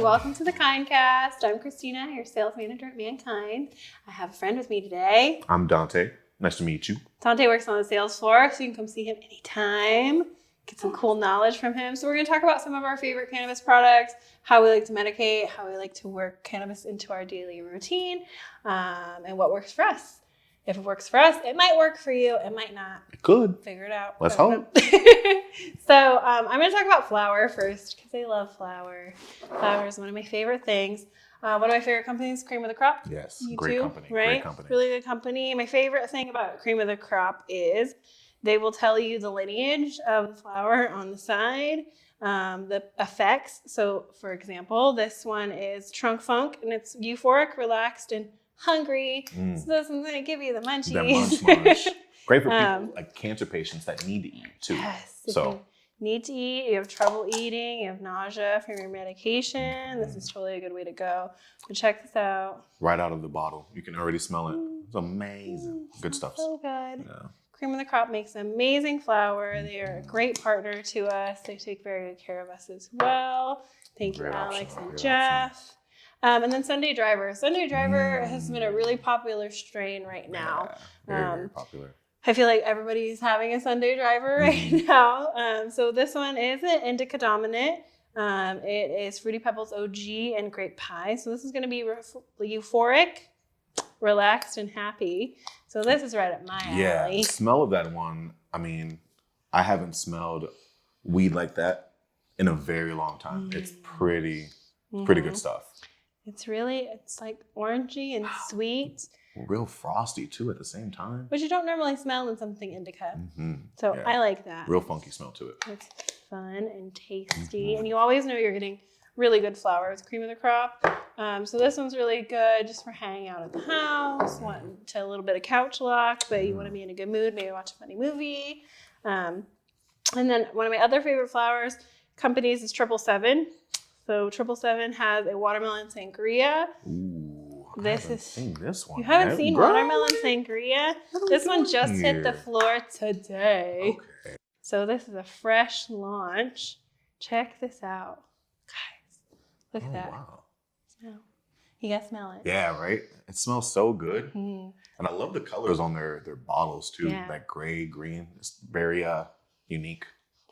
welcome to the KindCast. I'm Kristina, your sales manager at Mankind. I have a friend with me today. I'm Dante. Nice to meet you. Dante works on the sales floor, so you can come see him anytime. Get some cool knowledge from him. So we're going to talk about some of our favorite cannabis products, how we like to medicate, how we like to work cannabis into our daily routine, and what works for us. If it works for us, it might work for you. It might not. It could. Figure it out. Let's hope. So I'm going to talk about flour first because I love flour. Flour is one of my favorite things. One of my favorite companies, Cream of the Crop. Yes, You great too, company. right? Great company. Really good company. My favorite thing about Cream of the Crop is they will tell you the lineage of the flour on the side, the effects. So, for example, this one is Trunk Funk, and it's euphoric, relaxed, and hungry. So this one's going to give you the munchies. That munch. Great for people like cancer patients that need to eat too. Yes. So If you need to eat, you have trouble eating, you have nausea from your medication, this is totally a good way to go. So check this out. right out of the bottle, you can already smell it. It's amazing. Good stuff. So good. Yeah. Cream of the Crop makes amazing flour. They are a great partner to us. They take very good care of us as well. Thank you, Great Alex option. and Great Jeff. And then Sunday Driver. Sunday Driver has been a really popular strain right now. Yeah, very popular. I feel like everybody's having a Sunday Driver right now. So this one is an indica dominant. It is Fruity Pebbles OG and grape pie. So this is going to be euphoric, relaxed, and happy. So this is right up my alley. Yeah, the smell of that one. I mean, I haven't smelled weed like that in a very long time. It's pretty good stuff. It's like orangey and sweet. Real frosty too at the same time. Which you don't normally smell in something indica. So Yeah. I like that. Real funky smell to it. It's fun and tasty. And you always know you're getting really good flour with Cream of the Crop. So this one's really good just for hanging out at the house, wanting to a little bit of couch lock, but you want to be in a good mood, maybe watch a funny movie. And then one of my other favorite flours companies is 777. So 777 has a watermelon sangria. Ooh, This I haven't is seen this one. You haven't yet. seen Girl, watermelon sangria? This one just hit the floor today. Okay. So this is a fresh launch. Check this out. Guys, look at that. Wow. Smell. You gotta smell it. Yeah, right? It smells so good. Mm. And I love the colors on their bottles too. Yeah. That gray, green. It's very unique.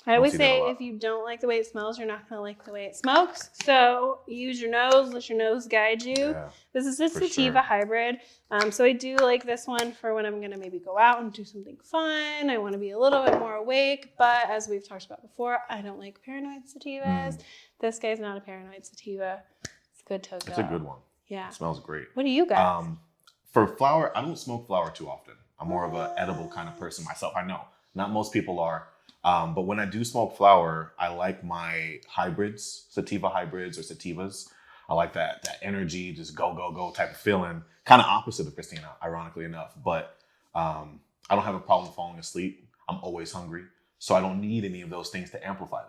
I always see that a say lot. if you don't like the way it smells, you're not gonna like the way it smokes. So use your nose, let your nose guide you. Yeah. This is a for sativa sure. hybrid. So I do like this one for when I'm gonna maybe go out and do something fun. I wanna be a little bit more awake, but as we've talked about before, I don't like paranoid sativas. This guy's not a paranoid sativa. It's good to go. It's a good one. Yeah. It smells great. What do you got? For flour, I don't smoke flour too often. I'm more of an edible kind of person myself. I know not most people are. But when I do smoke flour, I like my hybrids, sativa hybrids or sativas. I like that energy, just go type of feeling. Kind of opposite of Kristina, ironically enough. But I don't have a problem falling asleep. I'm always hungry. So I don't need any of those things to amplify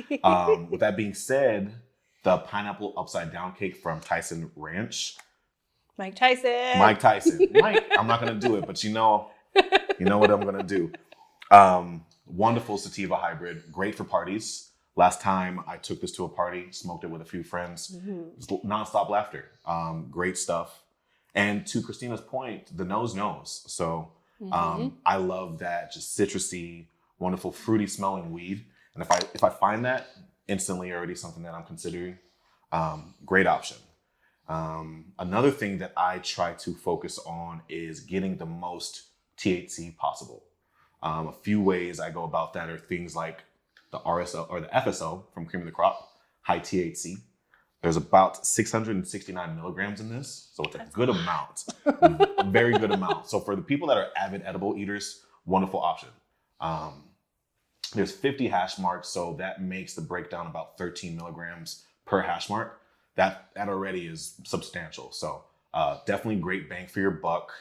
that. With that being said, the pineapple upside down cake from Tyson Ranch. Mike Tyson. Mike, I'm not going to do it, but you know what I'm going to do. Wonderful sativa hybrid, great for parties. Last time I took this to a party, smoked it with a few friends. It was nonstop laughter. Great stuff. And to Kristina's point, the nose knows. So I love that just citrusy, wonderful, fruity smelling weed. And if I find that, instantly already something that I'm considering. Great option. Another thing that I try to focus on is getting the most THC possible. A few ways I go about that are things like the RSO or the FSO from Cream of the Crop, high THC. There's about 669 milligrams in this, so it's a good amount, a very good amount. So for the people that are avid edible eaters, wonderful option. There's 50 hash marks, so that makes the breakdown about 13 milligrams per hash mark. That already is substantial. So definitely great bang for your buck.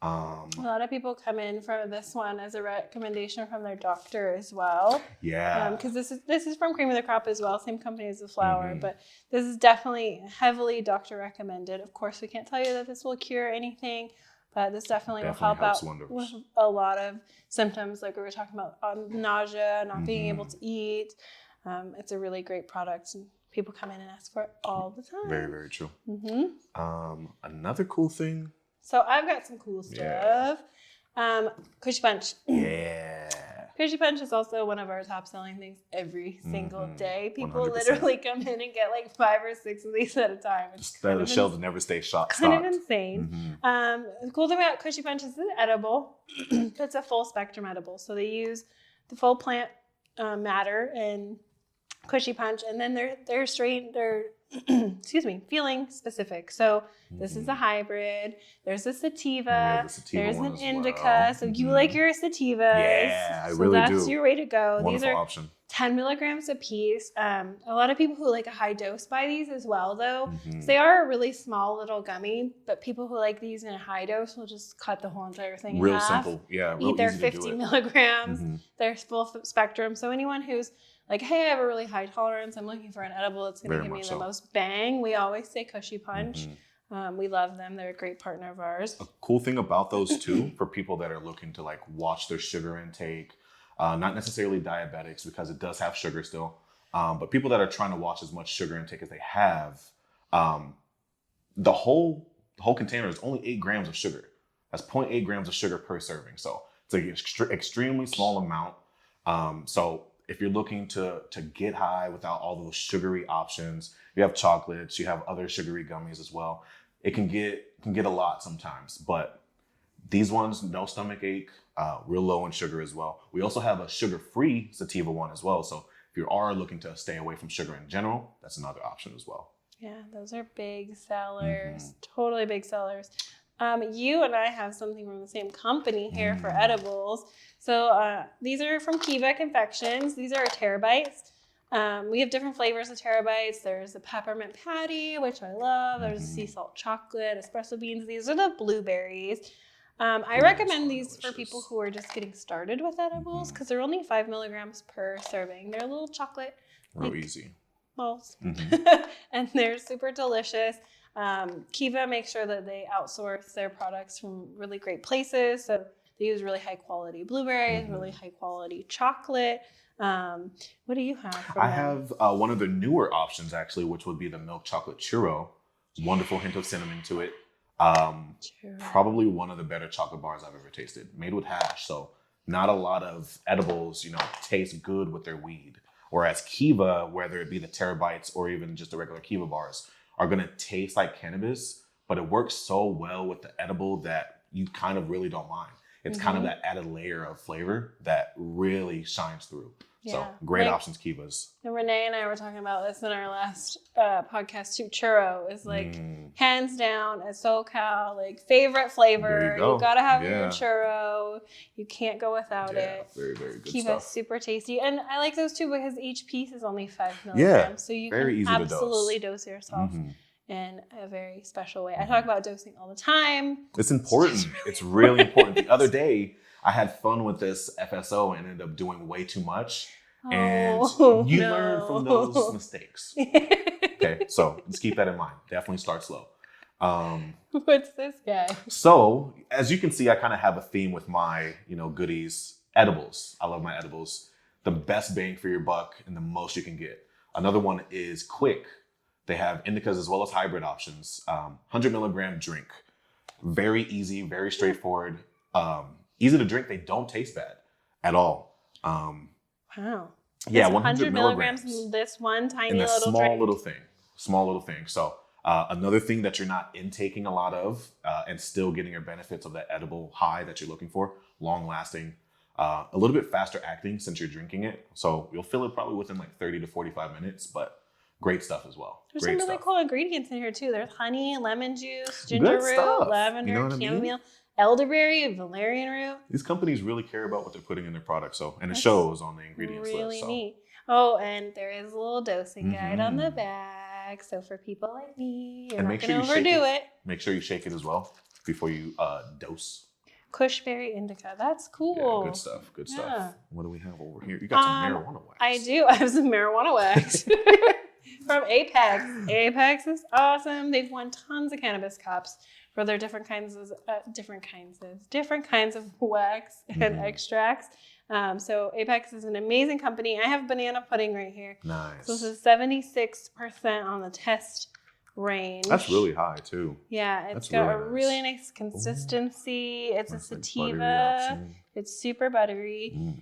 A lot of people come in for this one as a recommendation from their doctor as well. Yeah. Because this is from Cream of the Crop as well, same company as the flour, but this is definitely heavily doctor recommended. Of course, we can't tell you that this will cure anything, but this definitely will help out with a lot of symptoms like we were talking about, nausea, not being able to eat. It's a really great product. And people come in and ask for it all the time. Very, very true. Mm-hmm. Another cool thing. So I've got some cool stuff. Kushy Punch. Yeah. Kushy Punch is also one of our top selling things every single day. People 100%. literally come in and get like 5 or 6 of these at a time. It's The shelves never stay stocked. kind of insane. The cool thing about Kushy Punch is it's edible. It's a full spectrum edible. So they use the full plant matter in Kushy Punch, and then they're excuse me, feeling specific. So this is a hybrid. There's a sativa. There's an indica. Well. So you like your sativas. Yeah, I really do. That's your way to go. Wonderful these are option. 10 milligrams a piece. A lot of people who like a high dose buy these as well, though. So they are a really small little gummy, but people who like these in a high dose will just cut the whole entire thing in half. Real simple. Yeah, real eat their easy 50 milligrams. Their full spectrum. So anyone who's like, hey, I have a really high tolerance. I'm looking for an edible that's going to give me the most bang. We always say Kushy Punch. We love them. They're a great partner of ours. A cool thing about those too, for people that are looking to like watch their sugar intake, not necessarily diabetics because it does have sugar still, but people that are trying to watch as much sugar intake as they have, the whole container is only 8 grams of sugar. That's 0.8 grams of sugar per serving. So it's an extremely small amount. So if you're looking to get high without all those sugary options, you have chocolates, you have other sugary gummies as well. It can get a lot sometimes, but these ones, no stomach ache, real low in sugar as well. We also have a sugar-free sativa one as well. So if you are looking to stay away from sugar in general, that's another option as well. Yeah, those are big sellers, totally big sellers. You and I have something from the same company here for edibles. So these are from Kiva Confections. These are terabytes. We have different flavors of terabytes. There's the peppermint patty, which I love. There's sea salt chocolate, espresso beans. These are the blueberries. I recommend these for people who are just getting started with edibles because they're only 5 milligrams per serving. They're a little chocolate. Real easy. Balls. And they're super delicious. Kiva makes sure that they outsource their products from really great places. So they use really high quality blueberries, really high quality chocolate. What do you have? I have one of the newer options actually, which would be the milk chocolate churro. Wonderful hint of cinnamon to it. Probably one of the better chocolate bars I've ever tasted. Made with hash, so not a lot of edibles, taste good with their weed. Whereas Kiva, whether it be the terabytes or even just the regular Kiva bars, are going to taste like cannabis, but it works so well with the edible that you kind of really don't mind. It's kind of that added layer of flavor that really shines through. Yeah. So great options, Kivas. And Renee and I were talking about this in our last podcast too. Churro is like hands down a SoCal favorite flavor. You gotta have your churro. You can't go without it. Very, very good Kiva's stuff. super tasty. And I like those too because each piece is only 5 milligrams. So you can absolutely dose yourself in a very special way. I talk about dosing all the time. It's important. It's really important. The other day, I had fun with this FSO and ended up doing way too much. And you learn from those mistakes. Okay, so just keep that in mind. Definitely start slow. What's this guy? So, as you can see, I kind of have a theme with my, goodies. Edibles. I love my edibles. The best bang for your buck and the most you can get. Another one is Quick. They have indicas as well as hybrid options. 100 milligram drink. Very easy, very straightforward. Easy to drink. They don't taste bad at all. Wow. Yeah, it's 100 milligrams in this one tiny in a little small drink. little thing. So another thing that you're not intaking a lot of and still getting your benefits of that edible high that you're looking for, long lasting, a little bit faster acting since you're drinking it. So you'll feel it probably within 30 to 45 minutes, but great stuff as well. There's some really cool ingredients in here too. There's honey, lemon juice, ginger root, lavender, chamomile, elderberry, valerian root. These companies really care about what they're putting in their products, and it shows on the ingredients list. Really neat. Oh, and there is a little dosing guide on the back. So for people like me, you're not going to overdo it. Make sure you shake it as well before you dose. Kushberry indica. That's cool. Yeah, good stuff. Good stuff. What do we have over here? You got some marijuana wax. I do. I have some marijuana wax. From Apex. Apex is awesome. They've won tons of cannabis cups for their different kinds of wax and extracts. So Apex is an amazing company. I have banana pudding right here. Nice. So this is 76% on the test range. That's really high too. Yeah, it's That's got really a nice. really nice consistency. It's Nice, a like, buttery sativa. option. It's super buttery.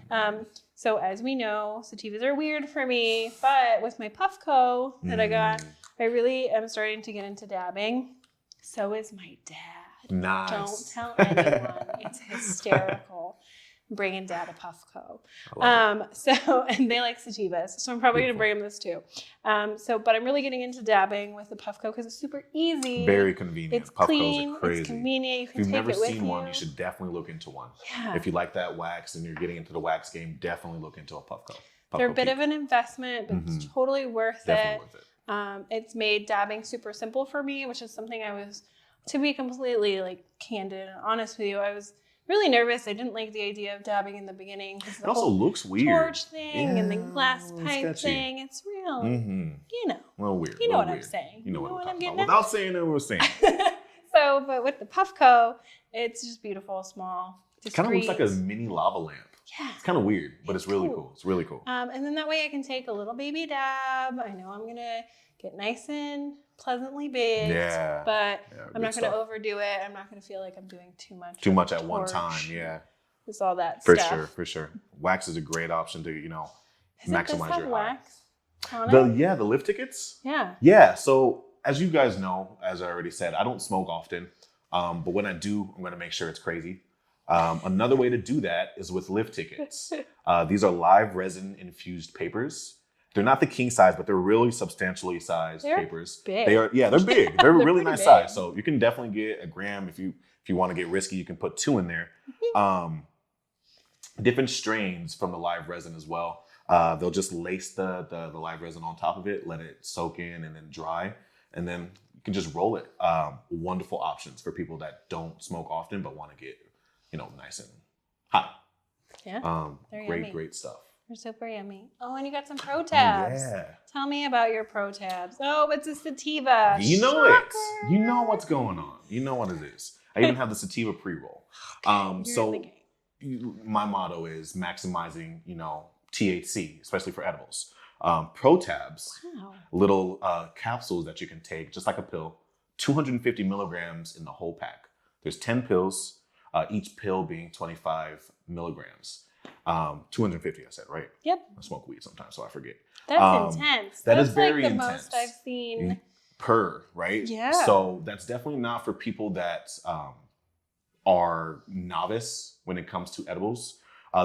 So as we know, sativas are weird for me, but with my Puffco that I got, I really am starting to get into dabbing. So is my dad. Nice. Don't tell anyone. It's hysterical. Bringing dad a Puffco. And they like sativas. So I'm probably going to bring him this too. But I'm really getting into dabbing with the Puffco because it's super easy. Very convenient. It's Puffcos clean. are crazy. It's convenient. You can If you've take never it with seen one, you. you should definitely look into one. Yeah. If you like that wax and you're getting into the wax game, definitely look into a Puffco. They're a bit of an investment, but it's totally worth Definitely it. worth it. It's made dabbing super simple for me, which is something I was, to be completely like candid and honest with you, I was really nervous. I didn't like the idea of dabbing in the beginning. It also looks weird. Torch thing and the glass it's pipe sketchy. thing. It's real. You know. A little weird. You know what weird. I'm saying. You know what I'm I'm talking getting about. at? Without saying it, we're saying. So, but with the Puffco, it's just beautiful, small, It kind of looks like a discreet. mini lava lamp. Yeah. It's kind of weird, but it's really cool. cool. It's really cool. And then that way I can take a little baby dab. I know I'm going to get nice and pleasantly big. Yeah. But Yeah, I'm not good going to stuff. overdo it. I'm not going to feel like I'm doing too much. Too much with at one torch. time. Yeah. Just all that For stuff. sure. Wax is a great option to, Doesn't maximize this have your high. wax on it? The lift tickets? Yeah. Yeah. So as you guys know, as I already said, I don't smoke often. But when I do, I'm going to make sure it's crazy. Another way to do that is with lift tickets. These are live resin infused papers. They're not the king size, but they're really substantially sized They're papers. big. They're big. They're really pretty nice big. size. So you can definitely get a gram if you want to get risky. You can put 2 in there. Different strains from the live resin as well. They'll just lace the live resin on top of it, let it soak in and then dry, and then you can just roll it. Wonderful options for people that don't smoke often but want to get nice and hot. Yeah. They're yummy. Great stuff. They're super yummy. Oh, and you got some pro tabs. Yeah. Tell me about your pro tabs. Oh, it's a sativa. You know Shocker. it. You know what's going on. You know what it is. I even have the sativa pre-roll. You're in the So game. my motto is maximizing, THC, especially for edibles. Pro tabs, Wow. little capsules that you can take, just like a pill, 250 milligrams in the whole pack. There's 10 pills, each pill being 25 milligrams. 250, I said, right? Yep. I smoke weed sometimes, so I forget. That's intense. That That's is very like the intense. most I've seen. Per, right? Yeah. So that's definitely not for people that are novice when it comes to edibles.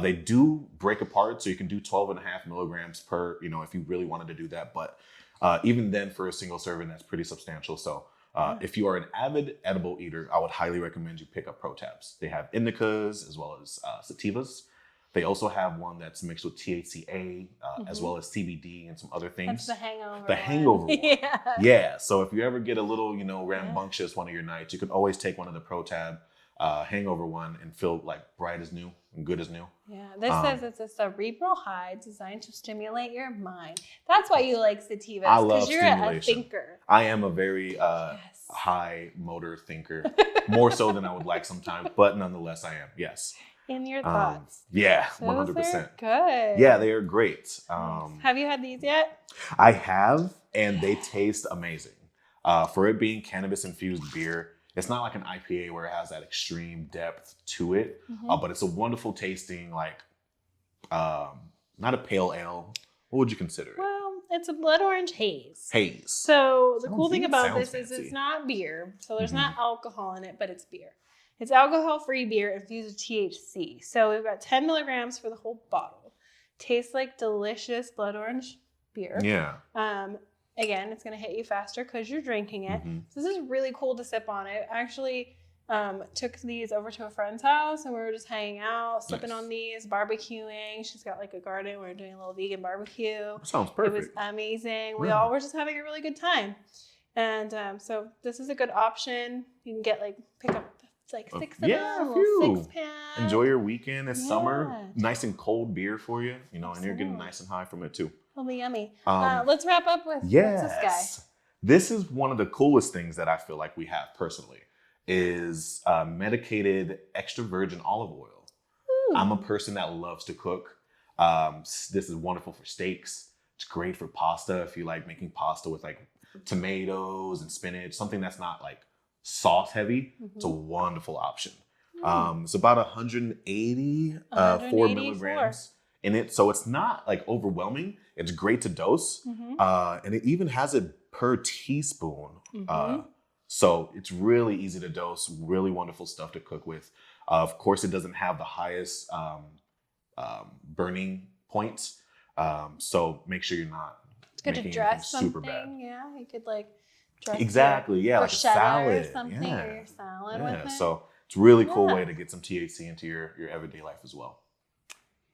They do break apart, so you can do 12.5 milligrams per, if you really wanted to do that. But even then, for a single serving, that's pretty substantial. So if you are an avid edible eater, I would highly recommend you pick up Pro Tabs. They have indicas as well as sativas. They also have one that's mixed with THCA as well as CBD and some other things. That's the hangover. The hangover one. Yeah. Yeah. So if you ever get a little, rambunctious one of your nights, you can always take one of the Pro Tab hangover one and feel like bright as new and good as new. Yeah. This says it's a cerebral high designed to stimulate your mind. That's why you like sativas. I love Because you're stimulation. a thinker. I am a very high motor thinker, more so than I would like sometimes, but nonetheless, I am. Yes. In your thoughts. Yeah, Those 100%. are good. Yeah, they are great. Have you had these yet? I have, and they taste amazing. For it being cannabis infused beer, it's not like an IPA where it has that extreme depth to it, but it's a wonderful tasting, not a pale ale. What would you consider it? Well, it's a blood orange haze. Haze. So the Sounds- cool thing even about sounds this is fancy. it's not beer. So there's not alcohol in it, but it's beer. It's alcohol-free beer infused with THC. So we've got 10 milligrams for the whole bottle. Tastes like delicious blood orange beer. Yeah. Again, it's going to hit you faster because you're drinking it. So this is really cool to sip on. I actually took these over to a friend's house and we were just hanging out, sipping Nice. on these, barbecuing. She's got like a garden. We were doing a little vegan barbecue. Sounds It perfect. was amazing. We Yeah. all were just having a really good time. And so this is a good option. You can get pick up like 6 of yeah, them, a a few. little 6-pack. Enjoy your weekend. It's summer. Yeah. Nice and cold beer for you, and you're Absolutely. getting nice and high from it too. It'll be yummy. Um, Let's wrap up with Yes. what's this guy? This is one of the coolest things that I feel like we have personally is medicated extra virgin olive oil. I'm a person that loves to cook. This is wonderful for steaks. It's great for pasta if you like making pasta with like tomatoes and spinach, something that's not like sauce heavy. It's a wonderful option. It's about 180, 4 milligrams in it. So it's not like overwhelming. It's great to dose. And it even has it per teaspoon. So it's really easy to dose, really wonderful stuff to cook with. Of course, it doesn't have the highest burning points. So make sure you're not making anything super bad. Yeah, you could like dress like a salad or something, or your salad with it. So it's a really cool way to get some THC into your everyday life as well.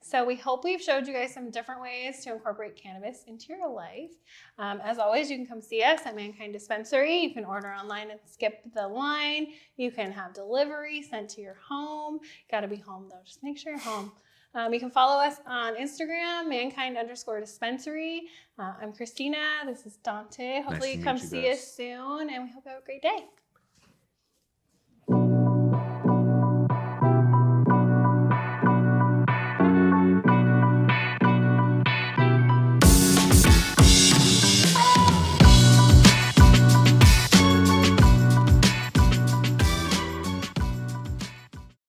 So we hope we've showed you guys some different ways to incorporate cannabis into your life. As always, you can come see us at Mankind Dispensary. You can order online and skip the line. You can have delivery sent to your home. Got to be home though. Just make sure you're home. You can follow us on Instagram, mankind_dispensary. I'm Kristina. This is Dante. Hopefully you come see us soon, and we hope you have a great day.